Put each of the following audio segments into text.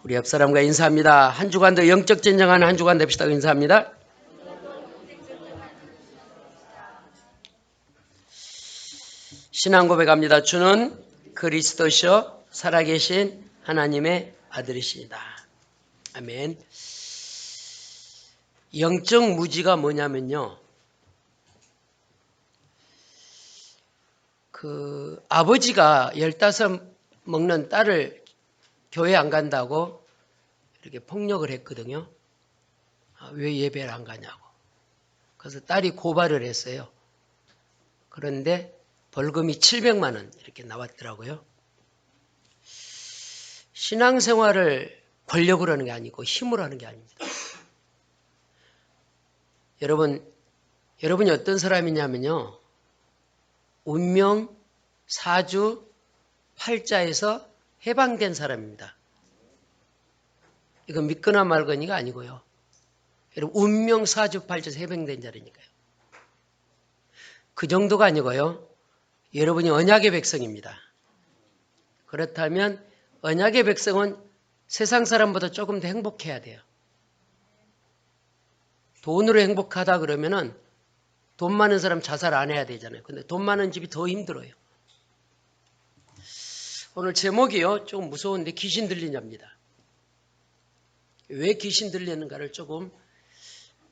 우리 옆 사람과 인사합니다. 한 주간도 영적 전쟁하는 한 주간 됩시다. 인사합니다. 신앙 고백합니다. 주는 그리스도시요 살아계신 하나님의 아들이시다. 아멘. 영적 무지가 뭐냐면요. 아버지가 15 먹는 딸을 교회 안 간다고 이렇게 폭력을 했거든요. 왜 예배를 안 가냐고. 그래서 딸이 고발을 했어요. 그런데 벌금이 700만 원 이렇게 나왔더라고요. 신앙생활을 권력으로 하는 게 아니고 힘으로 하는 게 아닙니다. 여러분이 어떤 사람이냐면요. 운명, 사주, 팔자에서 해방된 사람입니다. 이건 믿거나 말거니가 아니고요. 여러분 운명, 사주, 팔자에서 해방된 자리니까요. 그 정도가 아니고요. 여러분이 언약의 백성입니다. 그렇다면 언약의 백성은 세상 사람보다 조금 더 행복해야 돼요. 돈으로 행복하다 그러면은 돈 많은 사람 자살 안 해야 되잖아요. 근데 돈 많은 집이 더 힘들어요. 오늘 제목이요. 조금 무서운데 귀신 들리냐입니다. 왜 귀신 들리는가를 조금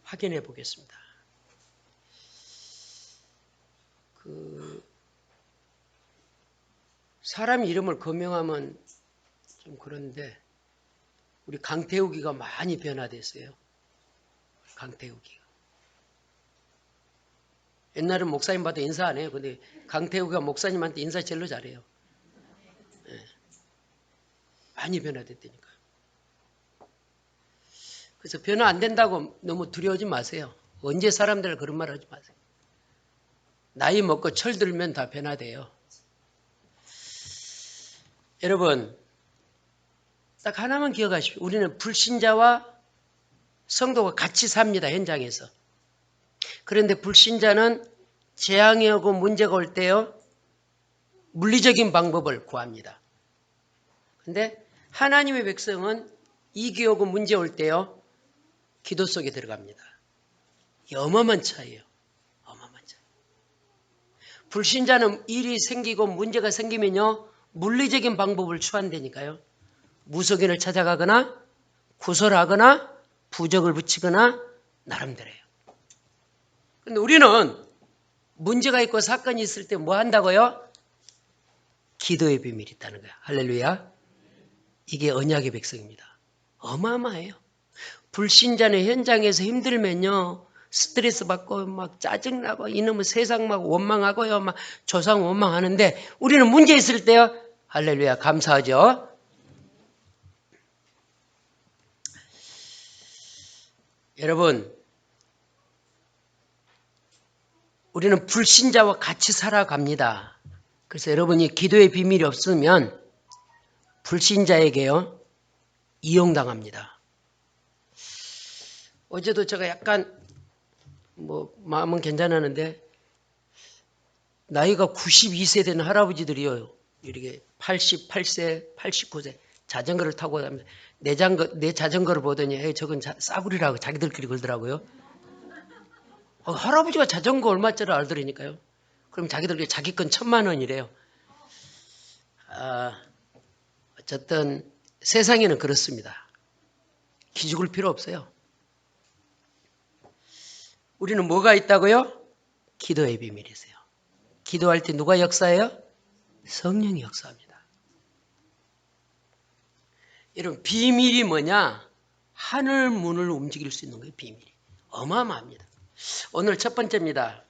확인해 보겠습니다. 사람 이름을 거명하면 좀 그런데 우리 강태욱이가 많이 변화됐어요. 강태욱이가. 옛날엔 목사님 봐도 인사 안 해요. 근데 강태욱이가 목사님한테 인사 제일로 잘해요. 네. 많이 변화됐다니까요. 그래서 변화 안 된다고 너무 두려워하지 마세요. 언제 사람들 그런 말 하지 마세요. 나이 먹고 철들면 다 변화돼요. 여러분 딱 하나만 기억하십시오. 우리는 불신자와 성도가 같이 삽니다. 현장에서. 그런데 불신자는 재앙이 오고 문제가 올 때요. 물리적인 방법을 구합니다. 그런데 하나님의 백성은 이기 오고 문제 올 때요. 기도 속에 들어갑니다. 어마어마한 차이예요. 어마어마한 차이. 불신자는 일이 생기고 문제가 생기면요. 물리적인 방법을 취한다니까요. 무속인을 찾아가거나 구설하거나 부적을 붙이거나 나름대로요. 근데 우리는 문제가 있고 사건이 있을 때 뭐 한다고요? 기도의 비밀이 있다는 거야. 할렐루야. 이게 언약의 백성입니다. 어마어마해요. 불신자는 현장에서 힘들면요. 스트레스 받고 막 짜증나고 이놈의 세상 막 원망하고요. 막 조상 원망하는데 우리는 문제 있을 때요. 할렐루야. 감사하죠. 여러분 우리는 불신자와 같이 살아갑니다. 그래서 여러분이 기도의 비밀이 없으면 불신자에게요. 이용당합니다. 어제도 제가 약간 마음은 괜찮았는데 나이가 92세 되는 할아버지들이요. 이렇게 88세, 89세 자전거를 타고 다니면서 내 자전거를 보더니 저건 싸구리라고 자기들끼리 그러더라고요. 할아버지가 자전거 얼마짜리 알더라니까요. 그럼 자기들끼리 자기 건 1000만 원이래요. 어쨌든 세상에는 그렇습니다. 기죽을 필요 없어요. 우리는 뭐가 있다고요? 기도의 비밀이 있어요. 기도할 때 누가 역사해요? 성령이 역사합니다. 여러분 비밀이 뭐냐? 하늘 문을 움직일 수 있는 거예요. 비밀이. 어마어마합니다. 오늘 첫 번째입니다.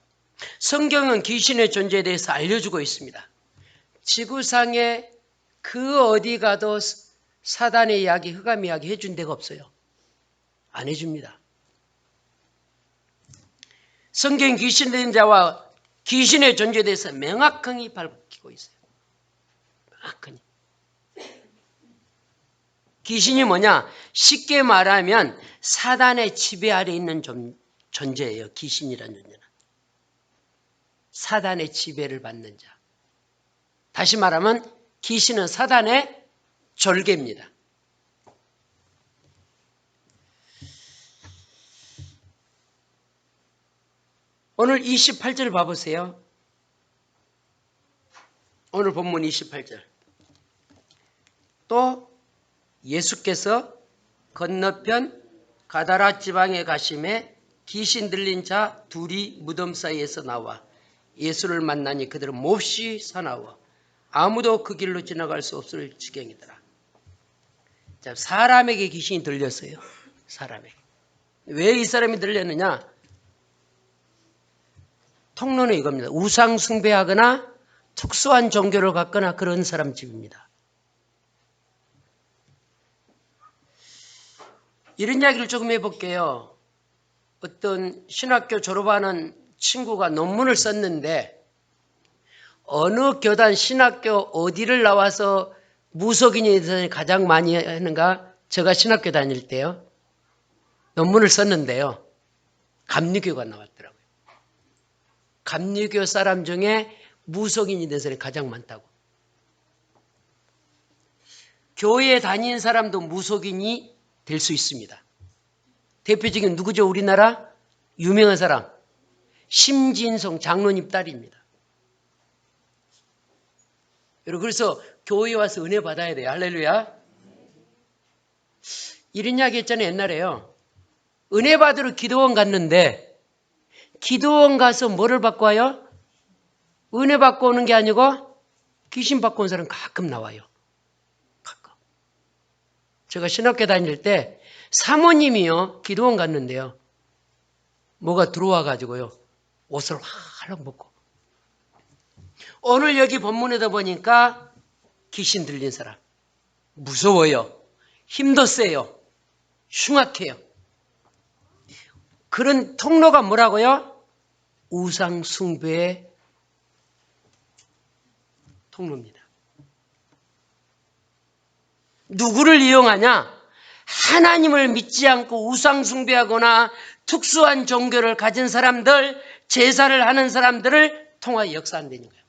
성경은 귀신의 존재에 대해서 알려주고 있습니다. 지구상에 그 어디 가도 사단의 이야기, 흑암 이야기 해준 데가 없어요. 안 해줍니다. 성경 귀신 된 자와 귀신의 존재에 대해서 명확하게 밝히고 있어요. 명확하게. 귀신이 뭐냐? 쉽게 말하면 사단의 지배 아래 있는 존재예요. 귀신이라는 존재는. 사단의 지배를 받는 자. 다시 말하면 귀신은 사단의 졸개입니다. 오늘 28절 봐보세요. 오늘 본문 28절. 또 예수께서 건너편 가다라 지방에 가심에 귀신 들린 자 둘이 무덤 사이에서 나와 예수를 만나니 그들은 몹시 사나워 아무도 그 길로 지나갈 수 없을 지경이더라. 자, 사람에게 귀신이 들렸어요. 사람에게. 왜 이 사람이 들렸느냐? 통로는 이겁니다. 우상 숭배하거나 특수한 종교를 갖거나 그런 사람 집입니다. 이런 이야기를 조금 해볼게요. 어떤 신학교 졸업하는 친구가 논문을 썼는데 어느 교단 신학교 어디를 나와서 무속인에 대해서 가장 많이 하는가? 제가 신학교 다닐 때요. 논문을 썼는데요. 감리교가 나왔더라고요. 감리교 사람 중에 무속인이 된 사람이 가장 많다고. 교회에 다니는 사람도 무속인이 될 수 있습니다. 대표적인 누구죠? 우리나라 유명한 사람 심진송 장로님 딸입니다. 여러분 그래서 교회에 와서 은혜 받아야 돼요. 할렐루야. 이런 이야기 했잖아요. 옛날에요. 은혜 받으러 기도원 갔는데 기도원 가서 뭐를 받고 와요? 은혜 받고 오는 게 아니고 귀신 받고 온 사람 가끔 나와요. 가끔. 제가 신학교 다닐 때 사모님이요. 기도원 갔는데요. 뭐가 들어와 가지고요. 옷을 활락 벗고. 오늘 여기 본문에다 보니까 귀신 들린 사람. 무서워요. 힘도 세요. 흉악해요. 그런 통로가 뭐라고요? 우상 숭배의 통로입니다. 누구를 이용하냐? 하나님을 믿지 않고 우상 숭배하거나 특수한 종교를 가진 사람들, 제사를 하는 사람들을 통하여 역사한다는 거예요.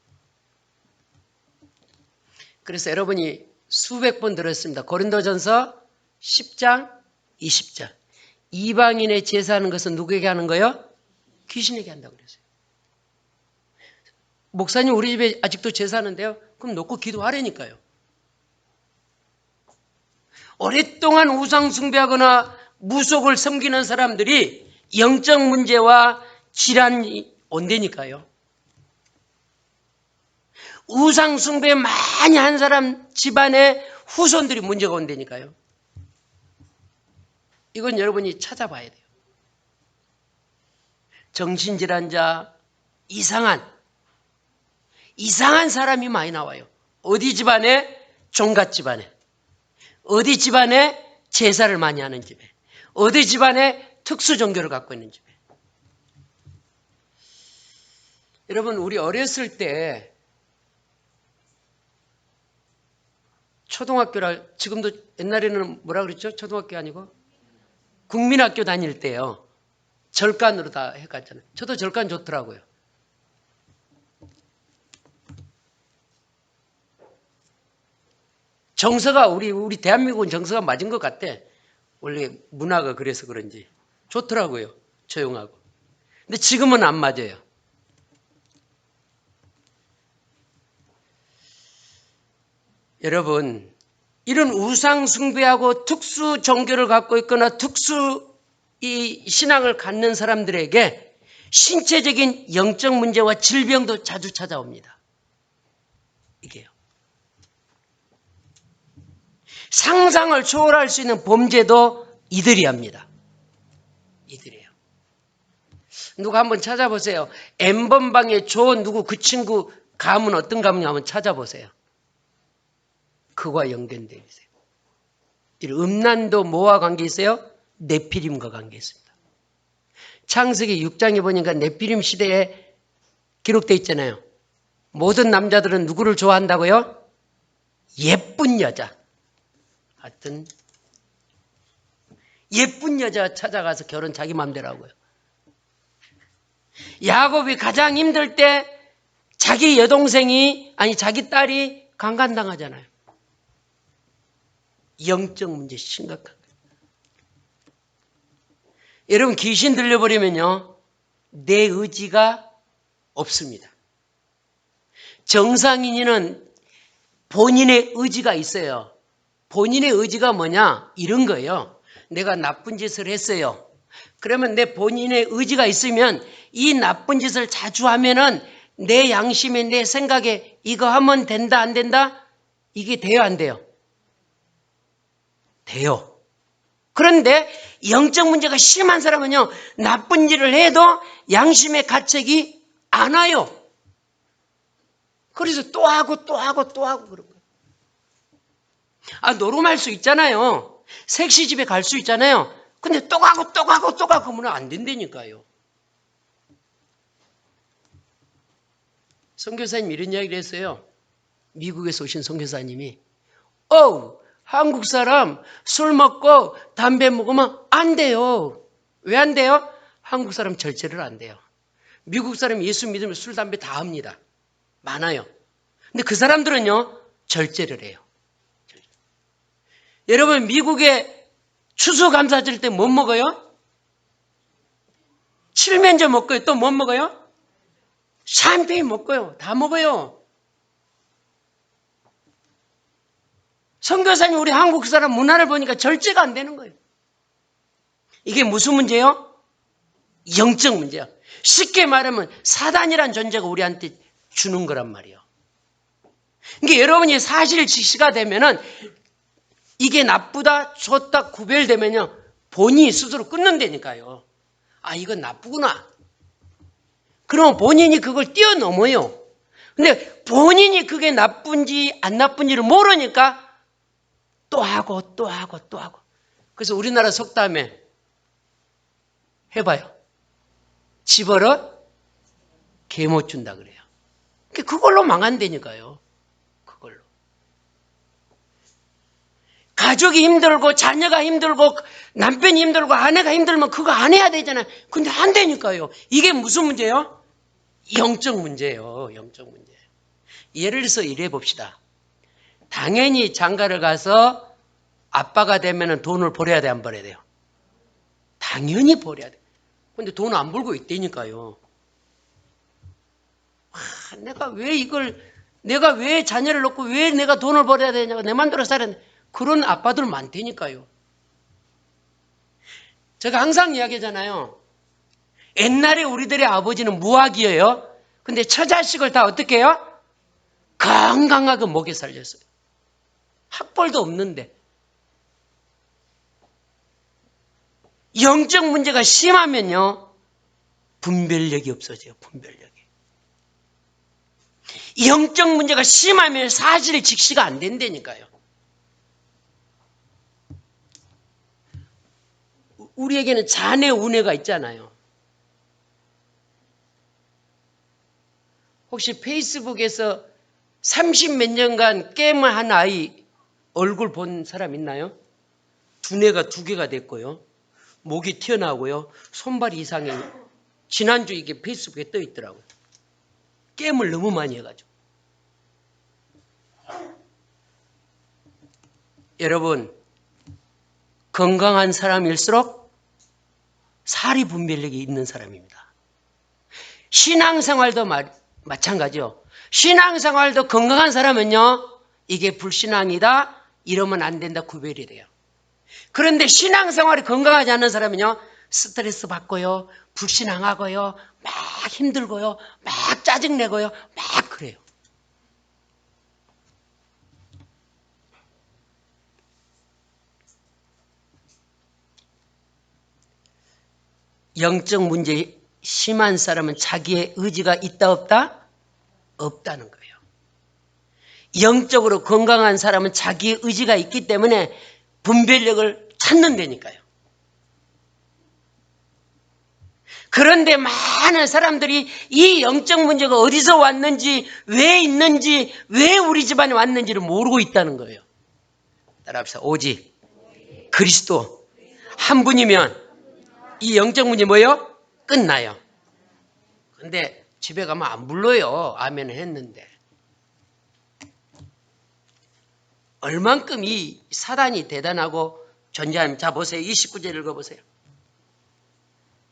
그래서 여러분이 수백 번 들었습니다. 고린도전서 10장, 20절. 이방인의 제사하는 것은 누구에게 하는 거예요? 귀신에게 한다고 그랬어요. 목사님 우리 집에 아직도 제사하는데요? 그럼 놓고 기도하라니까요. 오랫동안 우상 숭배하거나 무속을 섬기는 사람들이 영적 문제와 질환이 온다니까요. 우상 숭배 많이 한 사람 집안에 후손들이 문제가 온다니까요. 이건 여러분이 찾아봐야 돼요. 정신질환자, 이상한 사람이 많이 나와요. 어디 집안에? 종갓 집안에. 어디 집안에? 제사를 많이 하는 집에. 어디 집안에? 특수 종교를 갖고 있는 집에. 여러분 우리 어렸을 때 초등학교라 지금도 옛날에는 뭐라 그랬죠? 초등학교 아니고 국민학교 다닐 때요. 절간으로 다 해갔잖아요. 저도 절간 좋더라고요. 정서가 우리 대한민국은 정서가 맞은 것 같아. 원래 문화가 그래서 그런지 좋더라고요. 조용하고. 근데 지금은 안 맞아요. 여러분 이런 우상 숭배하고 특수 종교를 갖고 있거나 특수 이 신앙을 갖는 사람들에게 신체적인 영적 문제와 질병도 자주 찾아옵니다. 이게요. 상상을 초월할 수 있는 범죄도 이들이 합니다. 이들이에요. 누가 한번 찾아보세요. N번방에 조 누구 그 친구 가문 어떤 가문이 한번 찾아보세요. 그와 연결되어 있어요. 음란도 뭐와 관계 있어요? 네피림과 관계 있습니다. 창세기 6장에 보니까 네피림 시대에 기록되어 있잖아요. 모든 남자들은 누구를 좋아한다고요? 예쁜 여자. 하여튼 예쁜 여자 찾아가서 결혼 자기 마음대로 하고요. 야곱이 가장 힘들 때 자기 여동생이 아니 자기 딸이 강간당하잖아요. 영적 문제 심각한 거예요. 여러분 귀신 들려버리면요. 내 의지가 없습니다. 정상인은 본인의 의지가 있어요. 본인의 의지가 뭐냐? 이런 거예요. 내가 나쁜 짓을 했어요. 그러면 내 본인의 의지가 있으면 이 나쁜 짓을 자주 하면은 내 양심에, 내 생각에 이거 하면 된다, 안 된다? 이게 돼요, 안 돼요? 돼요. 그런데 영적 문제가 심한 사람은요, 나쁜 일을 해도 양심의 가책이 안 와요. 그래서 또 하고 또 하고 또 하고 그런 거예요. 노름할 수 있잖아요. 섹시집에 갈 수 있잖아요. 근데 또 가고 또 가고 또 가고 하면 안 된다니까요. 선교사님 이런 이야기를 했어요. 미국에서 오신 선교사님이 한국 사람 술 먹고 담배 먹으면 안 돼요. 왜 안 돼요? 한국 사람 절제를 안 돼요. 미국 사람 예수 믿으면 술, 담배 다 합니다. 많아요. 근데 그 사람들은요, 절제를 해요. 여러분, 미국에 추수감사절 때 뭐 먹어요? 칠면조 먹고요. 또 뭐 먹어요? 샴페인 먹고요. 다 먹어요. 선교사님 우리 한국 사람 문화를 보니까 절제가 안 되는 거예요. 이게 무슨 문제예요? 영적 문제야. 쉽게 말하면 사단이란 존재가 우리한테 주는 거란 말이에요. 그러니까 여러분이 사실 직시가 되면은 이게 나쁘다, 좋다 구별되면요, 본인이 스스로 끊는다니까요. 이건 나쁘구나. 그러면 본인이 그걸 뛰어넘어요. 근데 본인이 그게 나쁜지 안 나쁜지를 모르니까 또 하고 또 하고 또 하고. 그래서 우리나라 속담에 해봐요. 집어러 개 못 준다 그래요. 그걸로 망한다니까요. 그걸로. 가족이 힘들고 자녀가 힘들고 남편이 힘들고 아내가 힘들면 그거 안 해야 되잖아요. 근데 안 되니까요. 이게 무슨 문제예요? 영적 문제예요. 영적 문제. 예를 들어서 이래 봅시다. 당연히 장가를 가서 아빠가 되면 돈을 벌어야 돼, 안 벌어야 돼요? 당연히 벌어야 돼. 근데 돈 안 벌고 있다니까요. 내가 왜 자녀를 놓고 왜 내가 돈을 벌어야 되냐고 내 맘대로 살아야 돼. 그런 아빠들 많다니까요. 제가 항상 이야기하잖아요. 옛날에 우리들의 아버지는 무학이에요. 근데 처자식을 다 어떻게 해요? 건강하게 먹여 살렸어요. 학벌도 없는데. 영적 문제가 심하면요, 분별력이 없어져요. 분별력이. 영적 문제가 심하면 사실 직시가 안 된다니까요. 우리에게는 자네 운해가 있잖아요. 혹시 페이스북에서 30몇 년간 게임을 한 아이 얼굴 본 사람 있나요? 두뇌가 2개가 됐고요. 목이 튀어나오고요. 손발이 이상해. 지난주 이게 페이스북에 떠 있더라고요. 게임을 너무 많이 해가지고. 여러분, 건강한 사람일수록 사리 분별력이 있는 사람입니다. 신앙생활도 마찬가지요. 신앙생활도 건강한 사람은요, 이게 불신앙이다, 이러면 안 된다 구별이 돼요. 그런데 신앙생활이 건강하지 않은 사람은요, 스트레스 받고요, 불신앙하고요, 막 힘들고요, 막 짜증내고요, 막 그래요. 영적 문제 심한 사람은 자기의 의지가 있다 없다? 없다는 거예요. 영적으로 건강한 사람은 자기의 의지가 있기 때문에 분별력을 찾는다니까요. 그런데 많은 사람들이 이 영적 문제가 어디서 왔는지, 왜 있는지, 왜 우리 집안에 왔는지를 모르고 있다는 거예요. 따라합시다. 오직 그리스도 한 분이면 이 영적 문제 뭐예요? 끝나요. 근데 집에 가면 안 불러요. 아멘을 했는데. 얼만큼 이 사단이 대단하고 존재하면. 자, 보세요. 29절 읽어보세요.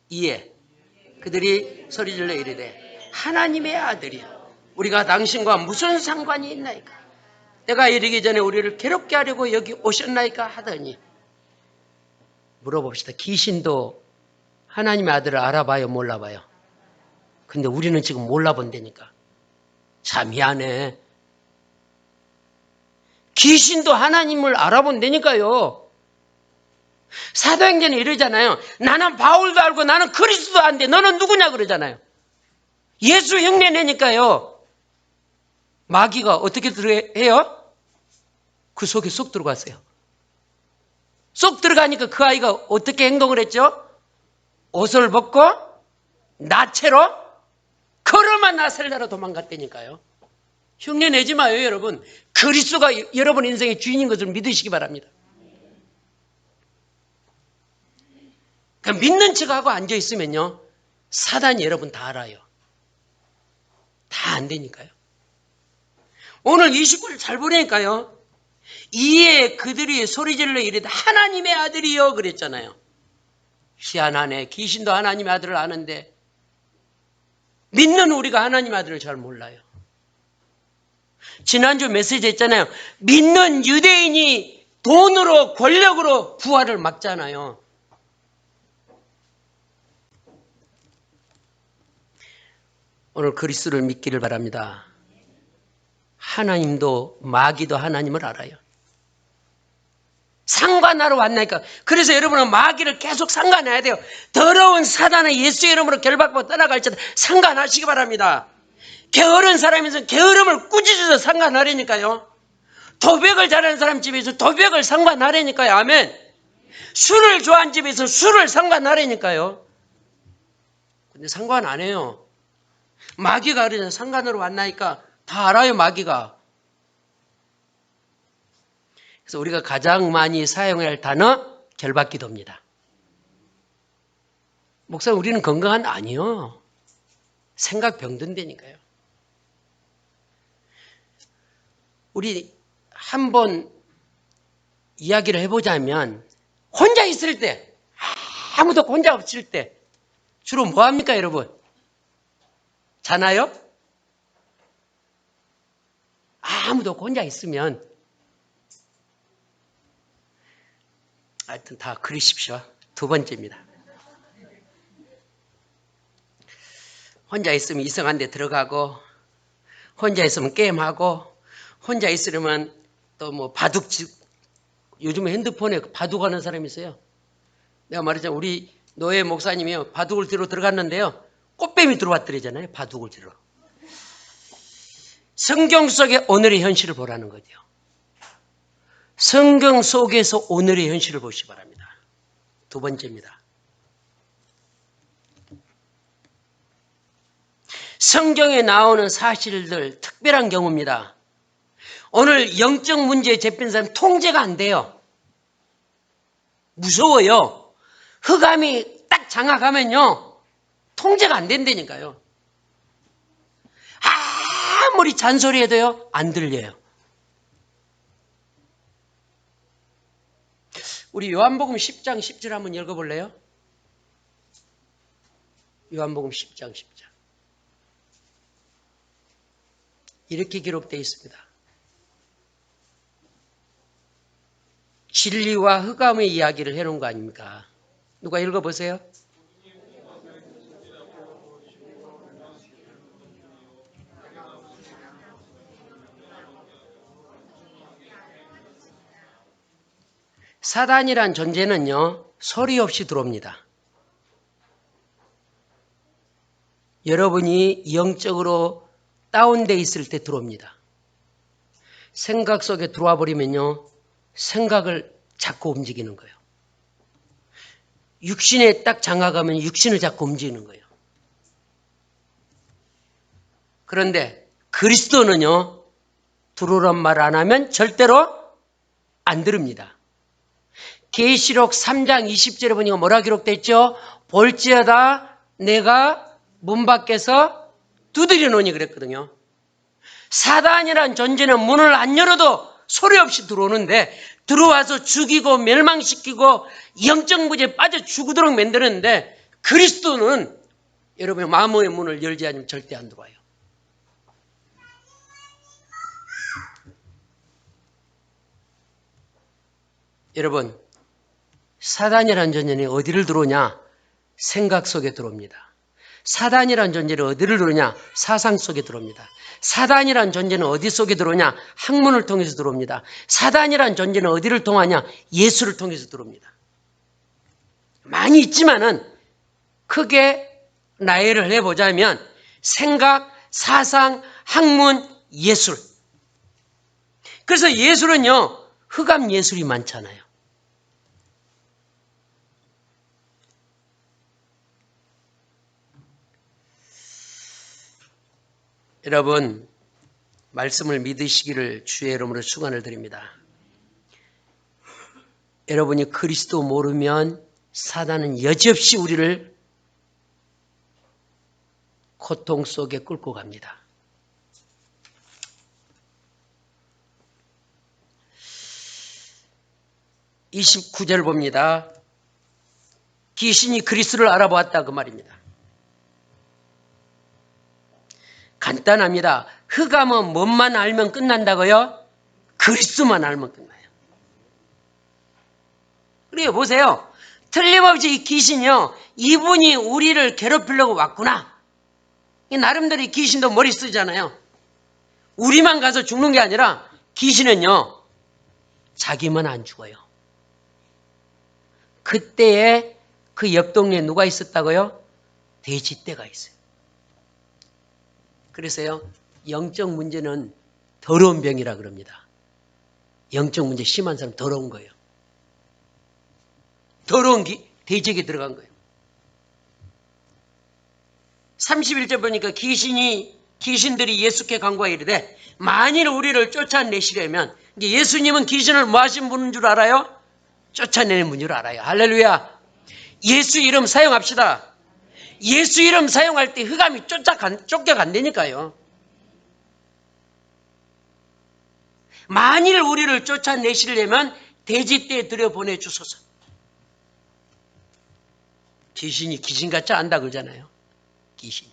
이에 그들이 소리질러 이르되 하나님의 아들이여 우리가 당신과 무슨 상관이 있나이까? 때가 이르기 전에 우리를 괴롭게 하려고 여기 오셨나이까 하더니 물어봅시다. 귀신도 하나님의 아들을 알아봐요, 몰라봐요? 근데 우리는 지금 몰라본다니까. 참 미안해. 귀신도 하나님을 알아본다니까요. 사도행전에 이러잖아요. 나는 바울도 알고 나는 그리스도도 안돼. 너는 누구냐 그러잖아요. 예수 흉내 내니까요. 마귀가 어떻게 해요? 그 속에 쏙 들어갔어요. 쏙 들어가니까 그 아이가 어떻게 행동을 했죠? 옷을 벗고 나체로 걸어만 나설나라 도망갔다니까요. 흉내 내지 마요, 여러분. 그리스도가 여러분 인생의 주인인 것을 믿으시기 바랍니다. 그러니까 믿는 척하고 앉아있으면요, 사단이 여러분 다 알아요. 다 안 되니까요. 오늘 29절 잘 보니까요. 이에 그들이 소리질러 이르되 하나님의 아들이여 그랬잖아요. 희한하네. 귀신도 하나님의 아들을 아는데 믿는 우리가 하나님의 아들을 잘 몰라요. 지난주 메시지 했잖아요. 믿는 유대인이 돈으로 권력으로 부활을 막잖아요. 오늘 그리스도를 믿기를 바랍니다. 하나님도 마귀도 하나님을 알아요. 상관하러 왔나니까. 그래서 여러분은 마귀를 계속 상관해야 돼요. 더러운 사단의 예수의 이름으로 결박받고 떠나갈지도 상관하시기 바랍니다. 게으른 사람에서는 게으름을 꾸짖어서 상관하려니까요. 도벽을 잘하는 사람 집에서 도벽을 상관하려니까요. 아멘. 술을 좋아하는 집에서 술을 상관하려니까요. 근데 상관 안 해요. 마귀가 그러잖아요. 상관으로 왔나니까 다 알아요, 마귀가. 그래서 우리가 가장 많이 사용해야 할 단어 결박기도입니다. 목사님, 우리는 건강한 아니요. 생각 병든다니까요. 우리 한번 이야기를 해보자면 혼자 있을 때, 아무도 혼자 없을 때 주로 뭐 합니까, 여러분? 자나요? 아무도 혼자 있으면 하여튼 다 그리십시오. 두 번째입니다. 혼자 있으면 이상한 데 들어가고, 혼자 있으면 게임하고, 혼자 있으려면 또 뭐 바둑, 요즘에 핸드폰에 바둑하는 사람이 있어요. 내가 말했잖아. 우리 노예 목사님이요. 바둑을 들어 들어갔는데요. 꽃뱀이 들어왔더래잖아요. 바둑을 들어. 성경 속에 오늘의 현실을 보라는 거죠. 성경 속에서 오늘의 현실을 보시기 바랍니다. 두 번째입니다. 성경에 나오는 사실들 특별한 경우입니다. 오늘 영적 문제에 잡힌 사람 통제가 안 돼요. 무서워요. 흑암이 딱 장악하면요. 통제가 안 된다니까요. 아무리 잔소리해도요. 안 들려요. 우리 요한복음 10장 10절 한번 읽어볼래요? 요한복음 10장 10절. 이렇게 기록되어 있습니다. 진리와 흑암의 이야기를 해놓은 거 아닙니까? 누가 읽어보세요. 사단이란 존재는요, 소리 없이 들어옵니다. 여러분이 영적으로 다운돼 있을 때 들어옵니다. 생각 속에 들어와 버리면요, 생각을 자꾸 움직이는 거예요. 육신에 딱 장악하면 육신을 자꾸 움직이는 거예요. 그런데 그리스도는요, 들어오란 말 안 하면 절대로 안 들읍니다. 계시록 3장 20절에 보니까 뭐라 기록되어 있죠? 볼지어다 내가 문 밖에서 두드려 놓으니 그랬거든요. 사단이란 존재는 문을 안 열어도 소리 없이 들어오는데 들어와서 죽이고 멸망시키고 영적 무지에 빠져 죽도록 만드는데 그리스도는 여러분의 마음의 문을 열지 않으면 절대 안 들어와요. 여러분, 사단이라는 존재는 어디를 들어오냐? 생각 속에 들어옵니다. 사단이라는 존재는 어디를 들어오냐? 사상 속에 들어옵니다. 사단이라는 존재는 어디 속에 들어오냐? 학문을 통해서 들어옵니다. 사단이라는 존재는 어디를 통하냐? 예수를 통해서 들어옵니다. 많이 있지만은 크게 나열을 해보자면 생각, 사상, 학문, 예술. 그래서 예술은요, 흑암 예술이 많잖아요. 여러분, 말씀을 믿으시기를 주의 이름으로 축원을 드립니다. 여러분이 그리스도 모르면 사단은 여지없이 우리를 고통 속에 끌고 갑니다. (29절) 봅니다. 귀신이 그리스도를 알아보았다 그 말입니다. 간단합니다. 흑암은 뭔만 알면 끝난다고요? 그리스도만 알면 끝나요. 그래요, 보세요. 틀림없이 이 귀신이요, 이분이 우리를 괴롭히려고 왔구나. 나름대로 이 귀신도 머리 쓰잖아요. 우리만 가서 죽는 게 아니라 귀신은요, 자기만 안 죽어요. 그때에 그 옆 동네에 누가 있었다고요? 돼지떼가 있어요. 그래서요, 영적 문제는 더러운 병이라 그럽니다. 영적 문제 심한 사람 더러운 거예요. 더러운 돼지에게 들어간 거예요. 31절 보니까 귀신들이 예수께 간구하여 이르되 만일 우리를 쫓아내시려면, 예수님은 귀신을 뭐 하신 분인 줄 알아요? 쫓아내는 분인 줄 알아요. 할렐루야. 예수 이름 사용합시다. 예수 이름 사용할 때 흑암이 쫓겨간다니까요. 만일 우리를 쫓아내시려면 돼지떼에 들여보내주소서. 귀신이 귀신같이 안다 그러잖아요. 귀신이.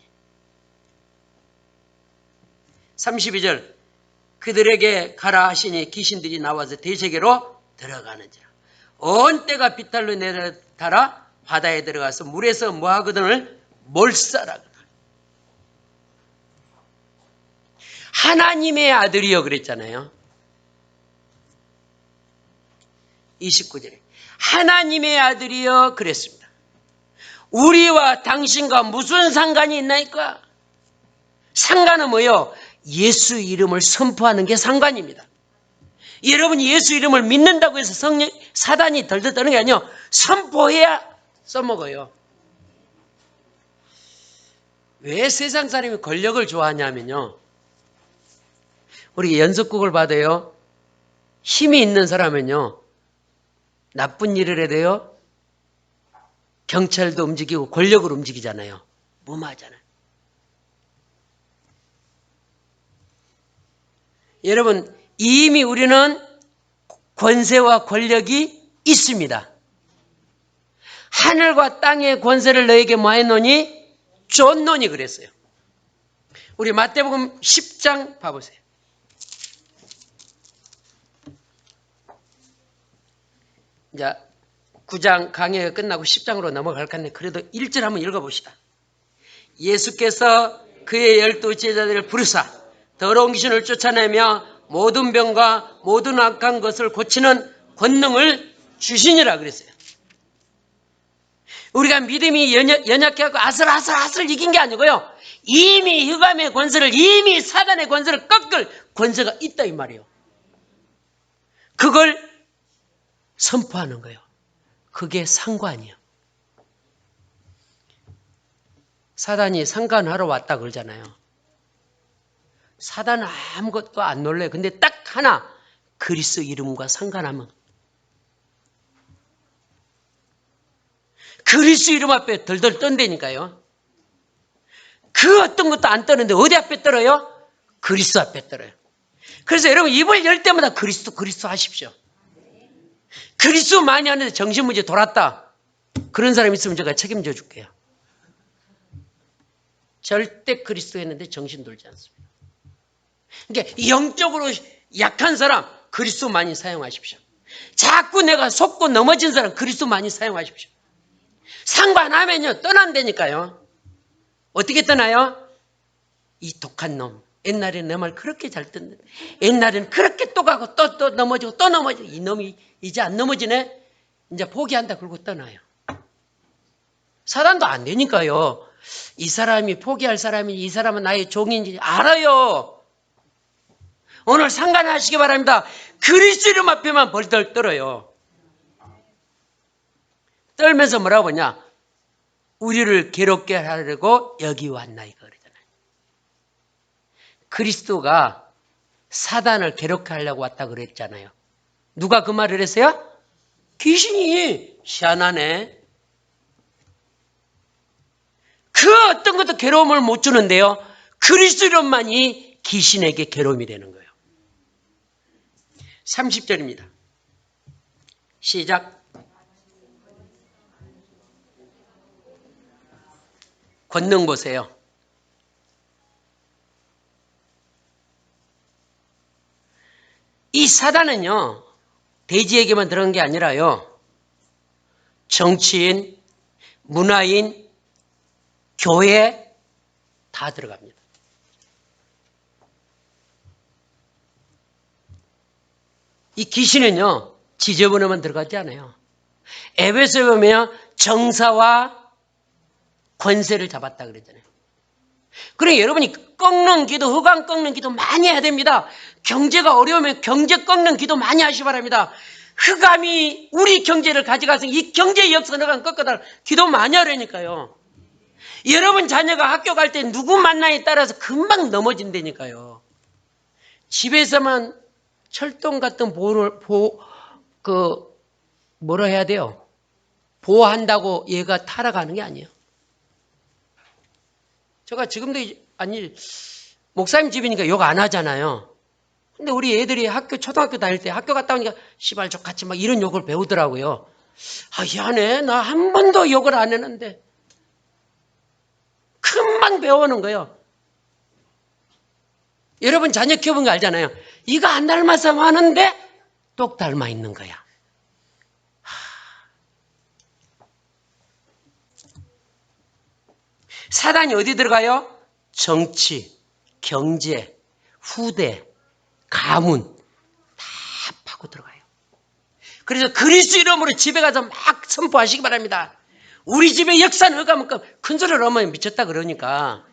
32절 그들에게 가라 하시니 귀신들이 나와서 돼지에게로 들어가는지라. 온 때가 비탈로 내려달아 바다에 들어가서 물에서 뭐하거든을 몰살하거든. 하나님의 아들이여 그랬잖아요. 29절에 하나님의 아들이여 그랬습니다. 우리와 당신과 무슨 상관이 있나이까? 상관은 뭐예요? 예수 이름을 선포하는 게 상관입니다. 여러분이 예수 이름을 믿는다고 해서 사단이 덜덜 떠는 게 아니에요. 선포해야 써먹어요. 왜 세상 사람이 권력을 좋아하냐면요, 우리 연속극을 봐도요, 힘이 있는 사람은요 나쁜 일을 해야 돼요. 경찰도 움직이고 권력을 움직이잖아요. 무마하잖아요. 여러분, 이미 우리는 권세와 권력이 있습니다. 하늘과 땅의 권세를 너에게 뭐 했노니? 줬노니 그랬어요. 우리 마태복음 10장 봐보세요. 이제 9장 강의가 끝나고 10장으로 넘어갈 건데 그래도 1절 한번 읽어봅시다. 예수께서 그의 12 제자들을 부르사 더러운 귀신을 쫓아내며 모든 병과 모든 악한 것을 고치는 권능을 주시니라 그랬어요. 우리가 믿음이 연약해하고 아슬아슬 이긴 게 아니고요, 이미 흑암의 권세를, 이미 사단의 권세를 꺾을 권세가 있다 이 말이에요. 그걸 선포하는 거예요. 그게 상관이에요. 사단이 상관하러 왔다 그러잖아요. 사단은 아무것도 안 놀래요. 근데 딱 하나, 그리스도 이름과 상관하면, 그리스도 이름 앞에 덜덜 떤다니까요. 그 어떤 것도 안 떠는데 어디 앞에 떨어요? 그리스도 앞에 떨어요. 그래서 여러분 입을 열 때마다 그리스도 하십시오. 그리스도 많이 하는데 정신문제 돌았다, 그런 사람 있으면 제가 책임져 줄게요. 절대 그리스도 했는데 정신 돌지 않습니다. 그러니까 영적으로 약한 사람 그리스도 많이 사용하십시오. 자꾸 내가 속고 넘어진 사람 그리스도 많이 사용하십시오. 상관하면요 떠난다니까요. 어떻게 떠나요? 이 독한 놈. 옛날에는 내 말 그렇게 잘 듣는데 옛날에는 그렇게 또 가고 또 넘어지고 또 넘어지고 이 놈이 이제 안 넘어지네. 이제 포기한다 그러고 떠나요. 사단도 안 되니까요. 이 사람이 포기할 사람인지 이 사람은 나의 종인지 알아요. 오늘 상관하시기 바랍니다. 그리스도 이름 앞에만 벌벌 떨어요. 떨면서 뭐라고 하냐? 우리를 괴롭게 하려고 여기 왔나이까 그러잖아요. 그리스도가 사단을 괴롭게 하려고 왔다 그랬잖아요. 누가 그 말을 했어요? 귀신이. 희한하네. 그 어떤 것도 괴로움을 못 주는데요. 그리스도 이름만이 귀신에게 괴로움이 되는 거예요. 30절입니다. 시작. 권능 보세요. 이 사단은요, 대지에게만 들어간 게 아니라요, 정치인, 문화인, 교회 다 들어갑니다. 이 귀신은요, 지저분하면 들어가지 않아요. 에베소에 보면 정사와 권세를 잡았다 그랬잖아요. 그러니까 여러분이 꺾는 기도, 흑암 꺾는 기도 많이 해야 됩니다. 경제가 어려우면 경제 꺾는 기도 많이 하시기 바랍니다. 흑암이 우리 경제를 가져가서 이 경제의 역선을 꺾어달라 기도 많이 하려니까요. 여러분 자녀가 학교 갈 때 누구 만나에 따라서 금방 넘어진다니까요. 집에서만 철동 같은 뭐라 해야 돼요? 보호한다고 얘가 타락하는 게 아니에요. 제가 지금도 목사님 집이니까 욕 안 하잖아요. 근데 우리 애들이 초등학교 다닐 때 학교 갔다 오니까 씨발 족같이 막 이런 욕을 배우더라고요. 아, 미안해. 나 한 번도 욕을 안 했는데. 금방 배우는 거예요. 여러분 자녀 키워본 거 알잖아요. 이거 안 닮아서 하는데 똑 닮아 있는 거야. 사단이 어디 들어가요? 정치, 경제, 후대, 가문 다 파고 들어가요. 그래서 그리스도 이름으로 집에 가서 막 선포하시기 바랍니다. 우리 집에 역사는 흑암은 큰 소리를 어머니 미쳤다 그러니까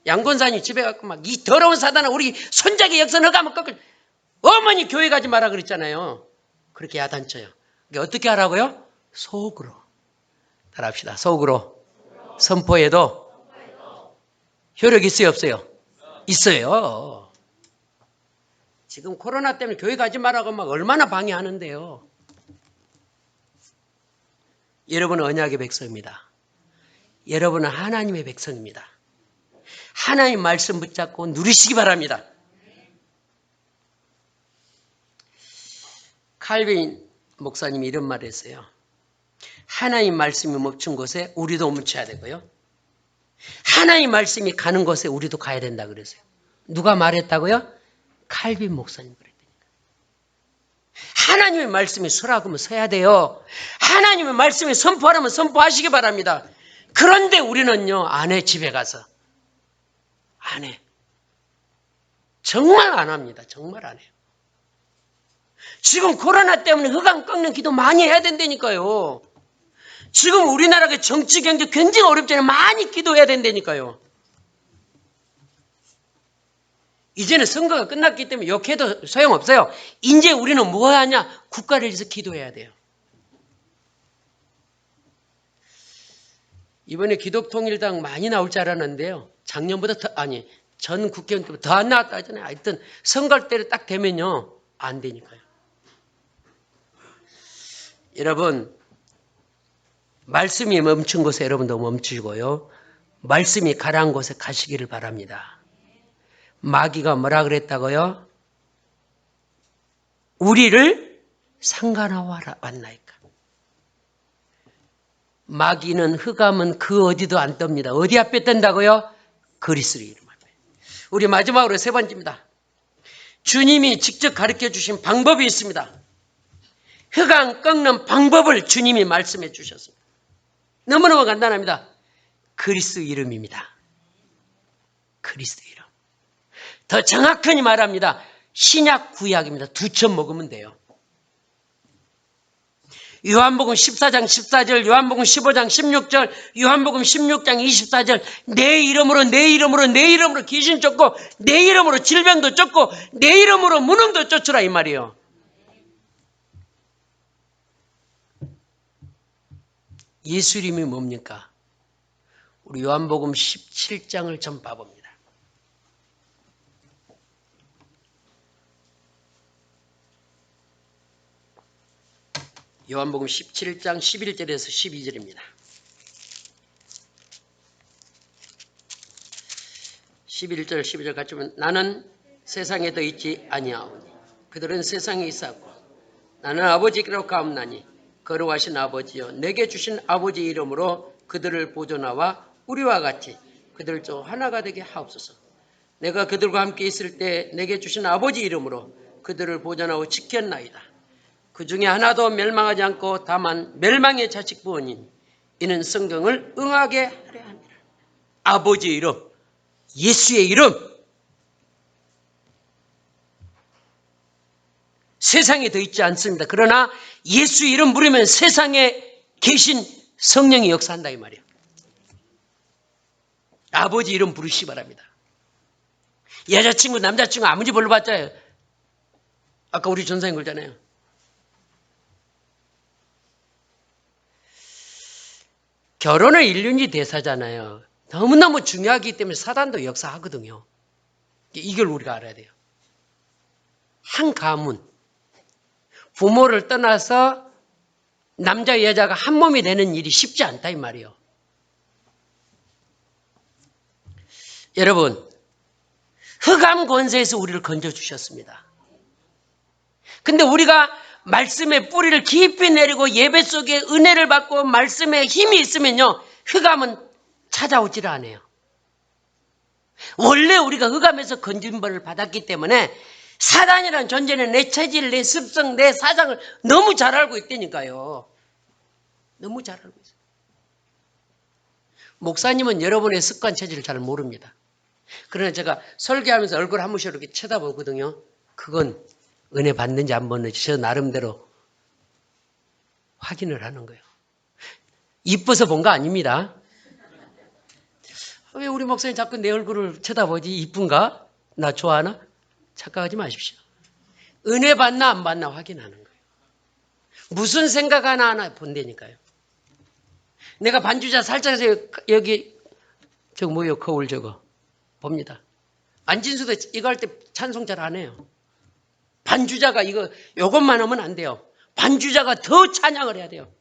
양권사님 집에 가서 막 이 더러운 사단아 우리 손자의 역사는 흑암은 어머니 교회 가지 마라 그랬잖아요. 그렇게 야단쳐요. 어떻게 하라고요? 속으로. 따라합시다. 속으로. 선포해도 효력 있어요 없어요? 있어요. 지금 코로나 때문에 교회 가지 말라고 막 얼마나 방해하는데요. 여러분은 언약의 백성입니다. 여러분은 하나님의 백성입니다. 하나님 말씀 붙잡고 누리시기 바랍니다. 칼빈 목사님이 이런 말을 했어요. 하나님 말씀이 멈춘 곳에 우리도 멈춰야 되고요. 하나님 말씀이 가는 곳에 우리도 가야 된다 그랬어요. 누가 말했다고요? 칼빈 목사님 그랬다니까. 하나님의 말씀이 서라고 서야 돼요. 하나님의 말씀이 선포하라면 선포하시기 바랍니다. 그런데 우리는요, 아내 집에 가서 안 해. 정말 안 합니다. 정말 안 해요. 지금 코로나 때문에 흑암 꺾는 기도 많이 해야 된다니까요. 지금 우리나라가 정치 경제 굉장히 어렵잖아요. 많이 기도해야 된다니까요. 이제는 선거가 끝났기 때문에 욕해도 소용없어요. 이제 우리는 뭐 하냐? 국가를 위해서 기도해야 돼요. 이번에 기독통일당 많이 나올 줄 알았는데요. 작년보다 전 국회의원 때보다 더 안 나왔다 하잖아요. 하여튼 선거 때를 딱 되면요. 안 되니까요. 여러분, 말씀이 멈춘 곳에 여러분도 멈추시고요. 말씀이 가라앉은 곳에 가시기를 바랍니다. 마귀가 뭐라 그랬다고요? 우리를 상관하러 왔나이까. 마귀는 흑암은 그 어디도 안 떱니다. 어디 앞에 뜬다고요? 그리스도의 이름 앞에. 우리 마지막으로 세 번째입니다. 주님이 직접 가르쳐 주신 방법이 있습니다. 흑암 꺾는 방법을 주님이 말씀해 주셨습니다. 너무너무 간단합니다. 그리스도 이름입니다. 그리스도 이름. 더 정확하게 말합니다. 신약 구약입니다. 2첩 먹으면 돼요. 요한복음 14장 14절, 요한복음 15장 16절, 요한복음 16장 24절, 내 이름으로 귀신 쫓고, 내 이름으로 질병도 쫓고, 내 이름으로 무능도 쫓으라 이 말이에요. 예수 이름이 뭡니까? 우리 요한복음 17장을 좀 봐봅니다. 요한복음 17장 11절에서 12절입니다. 11절 12절 같이 보면 나는 세상에도 있지 아니하오니 그들은 세상에 있었고 나는 아버지께로 가옵나니 거룩하신 아버지여 내게 주신 아버지 이름으로 그들을 보존하와 우리와 같이 그들 중 하나가 되게 하옵소서. 내가 그들과 함께 있을 때 내게 주신 아버지 이름으로 그들을 보존하고 지켰나이다. 그 중에 하나도 멸망하지 않고 다만 멸망의 자식뿐인 이는 성경을 응하게 하려 함이라. 아버지의 이름, 예수의 이름, 세상에 더 있지 않습니다. 그러나 예수 이름 부르면 세상에 계신 성령이 역사한다 이 말이에요. 아버지 이름 부르시기 바랍니다. 여자친구, 남자친구 아무리 불러봤자요. 아까 우리 전사님 그러잖아요. 결혼은 인륜이 대사잖아요. 너무너무 중요하기 때문에 사단도 역사하거든요. 이걸 우리가 알아야 돼요. 한 가문, 부모를 떠나서 남자 여자가 한 몸이 되는 일이 쉽지 않다 이 말이에요. 여러분, 흑암 권세에서 우리를 건져주셨습니다. 근데 우리가 말씀의 뿌리를 깊이 내리고 예배 속에 은혜를 받고 말씀에 힘이 있으면요, 흑암은 찾아오질 않아요. 원래 우리가 흑암에서 건진벌을 받았기 때문에 사단이라는 존재는 내 체질, 내 습성, 내 사상을 너무 잘 알고 있다니까요. 너무 잘 알고 있어요. 목사님은 여러분의 습관 체질을 잘 모릅니다. 그러나 제가 설교하면서 얼굴 한 번씩 이렇게 쳐다보거든요. 그건 은혜 받는지 안 받는지 저 나름대로 확인을 하는 거예요. 이뻐서 본 거 아닙니다. 왜 우리 목사님 자꾸 내 얼굴을 쳐다보지? 이쁜가? 나 좋아하나? 착각하지 마십시오. 은혜 받나 안 받나 확인하는 거예요. 무슨 생각 하나 본다니까요. 내가 반주자 살짝 여기 저거 뭐예요? 거울 저거 봅니다. 안진수도 이거 할 때 찬송 잘 안 해요. 반주자가 요것만 하면 안 돼요. 반주자가 더 찬양을 해야 돼요.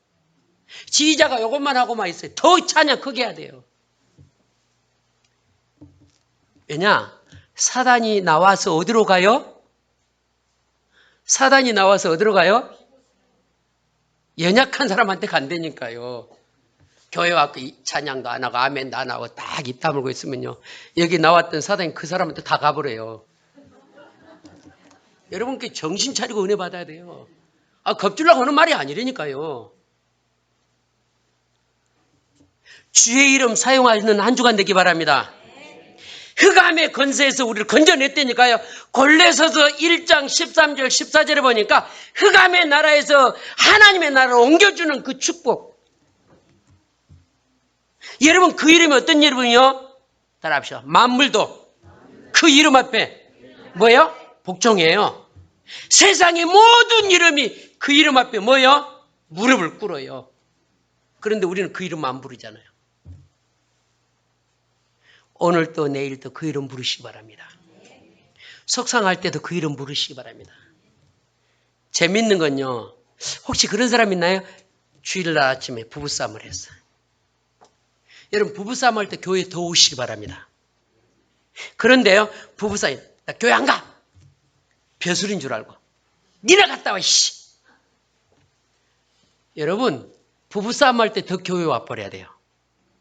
지휘자가 요것만 하고만 있어요. 더 찬양 크게 해야 돼요. 왜냐? 사단이 나와서 어디로 가요? 사단이 나와서 어디로 가요? 연약한 사람한테 간다니까요. 교회 와서 찬양도 안 하고 아멘도 안 하고 딱 입 다물고 있으면요. 여기 나왔던 사단이 그 사람한테 다 가버려요. 여러분께 정신 차리고 은혜 받아야 돼요. 겁주려고 하는 말이 아니라니까요. 주의 이름 사용하는 한 주간 되기 바랍니다. 흑암의 권세에서 우리를 건져냈다니까요. 골로새서 1장 13절 14절에 보니까 흑암의 나라에서 하나님의 나라로 옮겨주는 그 축복. 여러분 그 이름이 어떤 이름이요? 따라합시다. 만물도 그 이름 앞에 뭐예요? 복종해요. 세상의 모든 이름이 그 이름 앞에 뭐예요? 무릎을 꿇어요. 그런데 우리는 그 이름 안 부르잖아요. 오늘도 내일도 그 이름 부르시기 바랍니다. 속상할 때도 그 이름 부르시기 바랍니다. 재밌는 건요. 혹시 그런 사람 있나요? 주일날 아침에 부부싸움을 했어요. 여러분 부부싸움 할 때 교회에 더 오시기 바랍니다. 그런데요. 부부싸움 나 교회 안 가. 벼슬인 줄 알고. 니네 갔다 와. 씨. 여러분 부부싸움 할 때 더 교회 와버려야 돼요.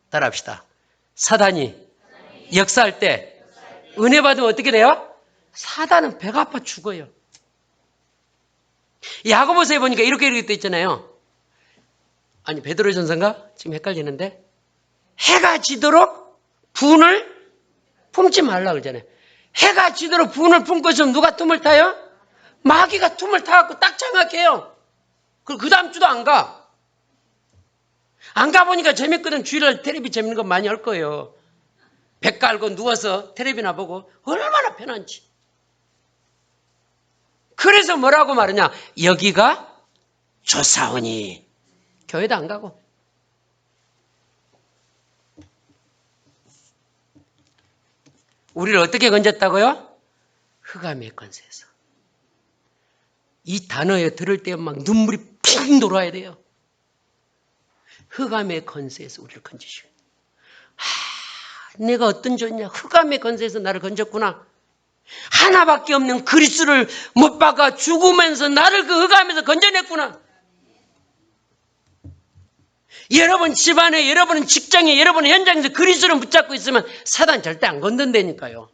따라합시다. 사단이 역사할 때 은혜 받으면 어떻게 돼요? 사단은 배가 아파 죽어요. 야고보서에 보니까 이렇게 돼 있잖아요. 아니 베드로전서인가? 지금 헷갈리는데 해가 지도록 분을 품지 말라 그러잖아요. 해가 지도록 분을 품고 있으면 누가 tum을 타요? 마귀가 tum을 타갖고 딱 장악해요. 그 다음 주도 안 가. 안 가보니까 재밌거든. 주일날 텔레비 재밌는 거 많이 할 거예요. 배 깔고 누워서 텔레비나 보고 얼마나 편한지. 그래서 뭐라고 말하냐? 여기가 좋사오니. 교회도 안 가고. 우리를 어떻게 건졌다고요? 흑암의 권세에서. 이 단어에 들을 때 막 눈물이 핑 돌아야 돼요. 흑암의 권세에서 우리를 건지시오. 내가 어떤 죄냐? 흑암의 권세에서 나를 건졌구나. 하나밖에 없는 그리스도를 못 박아 죽으면서 나를 그 흑암에서 건져냈구나. 여러분 집안에, 여러분 직장에, 여러분 현장에서 그리스도를 붙잡고 있으면 사단 절대 안 건든다니까요.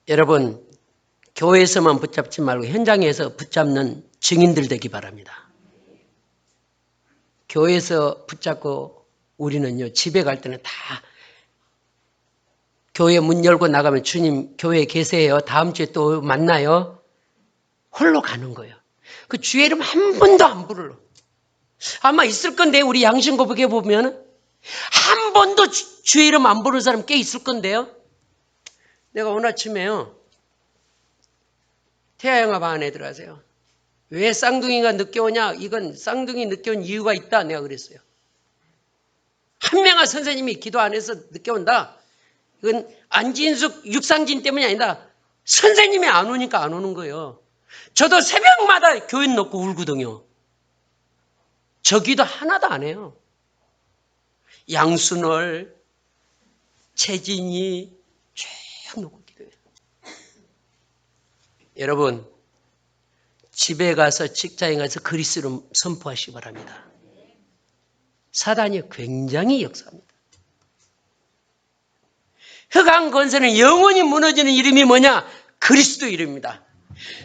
여러분 교회에서만 붙잡지 말고 현장에서 붙잡는 증인들 되기 바랍니다. 교회에서 붙잡고 우리는요, 집에 갈 때는 다 교회 문 열고 나가면 주님 교회에 계세요. 다음 주에 또 만나요. 홀로 가는 거예요. 그 주의 이름 한 번도 안 부르러. 아마 있을 건데 우리 양심 고백해 보면 한 번도 주의 이름 안 부르는 사람 꽤 있을 건데요. 내가 오늘 아침에요. 태아영화 반에 들어가세요. 왜 쌍둥이가 늦게 오냐? 이건 쌍둥이 늦게 온 이유가 있다. 내가 그랬어요. 한명아 선생님이 기도 안 해서 늦게 온다. 이건 안진숙 육상진 때문이 아니다. 선생님이 안 오니까 안 오는 거예요. 저도 새벽마다 교회 놓고 울거든요. 저 기도 하나도 안 해요. 양순월, 최진이 쭉 놓고 기도해요. 여러분 집에 가서 직장에 가서 그리스도를 선포하시기 바랍니다. 사단이 굉장히 역사합니다. 흑암 권세는 영원히 무너지는 이름이 뭐냐? 그리스도 이름입니다.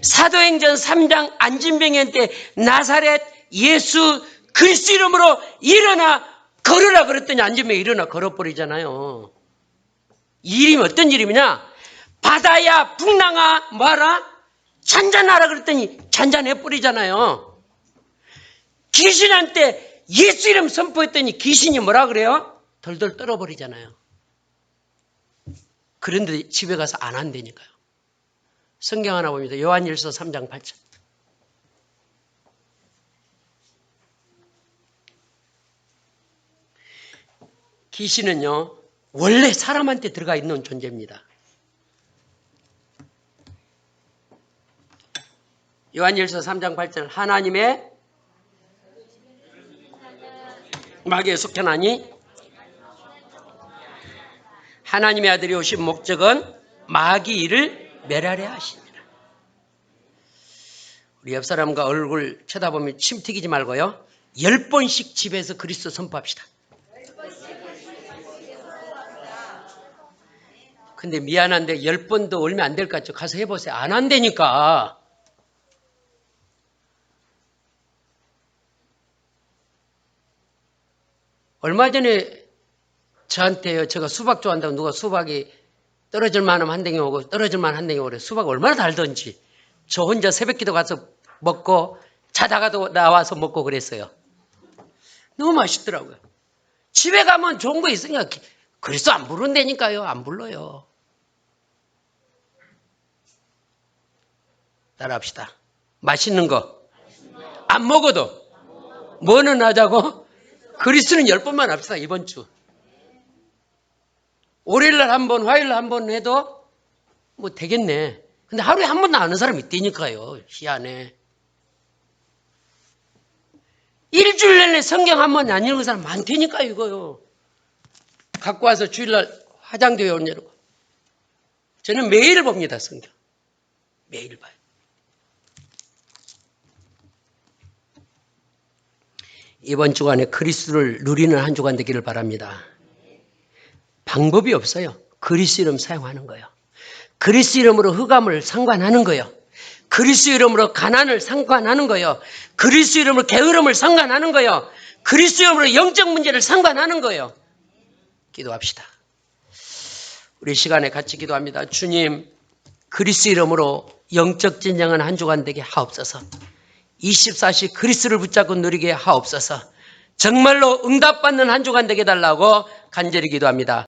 사도행전 3장 안진병이한 때 나사렛 예수 그리스도 이름으로 일어나 걸으라 그랬더니 안진병이 일어나 걸어버리잖아요. 이 이름이 어떤 이름이냐? 바다야 풍랑아 뭐하라? 잔잔하라 그랬더니 잔잔해버리잖아요. 귀신한테 예수 이름 선포했더니 귀신이 뭐라 그래요? 덜덜 떨어버리잖아요. 그런데 집에 가서 안 한다니까요. 성경 하나 봅니다. 요한일서 3장 8절. 귀신은요 원래 사람한테 들어가 있는 존재입니다. 요한일서 3장 8절. 하나님의 마귀에 속해나니 하나님의 아들이 오신 목적은 마귀를 멸하려 하시니라. 우리 옆 사람과 얼굴 쳐다보면 침 튀기지 말고요. 10번씩 집에서 그리스도 선포합시다. 근데 미안한데 10번도 얼마 안 될 것 같죠? 가서 해보세요. 안 한다니까. 얼마 전에 저한테요, 제가 수박 좋아한다고 누가 수박이 떨어질 만하면 한 댕이 오고 떨어질 만한 한 댕이 오고 그래. 수박 얼마나 달던지. 저 혼자 새벽기도 가서 먹고 자다가도 나와서 먹고 그랬어요. 너무 맛있더라고요. 집에 가면 좋은 거 있으니까 그리스도 안 부른다니까요. 안 불러요. 따라합시다. 맛있는 거 안 먹어도 뭐는 하자고? 그리스도는 10번만 합시다. 이번 주. 월요일날 한 번, 화요일날 한 번 해도 뭐 되겠네. 근데 하루에 한 번도 안 하는 사람이 있다니까요. 희한해. 일주일 내내 성경 한 번 안 읽는 사람 많다니까 이거요. 갖고 와서 주일날 화장대에 올려놓고. 저는 매일 봅니다. 성경. 매일 봐요. 이번 주간에 그리스도를 누리는 한 주간 되기를 바랍니다. 방법이 없어요. 그리스도 이름 사용하는 거예요. 그리스도 이름으로 흑암을 상관하는 거예요. 그리스도 이름으로 가난을 상관하는 거예요. 그리스도 이름으로 게으름을 상관하는 거예요. 그리스도 이름으로 영적 문제를 상관하는 거예요. 기도합시다. 우리 시간에 같이 기도합니다. 주님, 그리스도 이름으로 영적 진정한 한 주간 되게 하옵소서. 24시 그리스도를 붙잡고 누리게 하옵소서. 정말로 응답받는 한 주간 되게 달라고 간절히 기도합니다.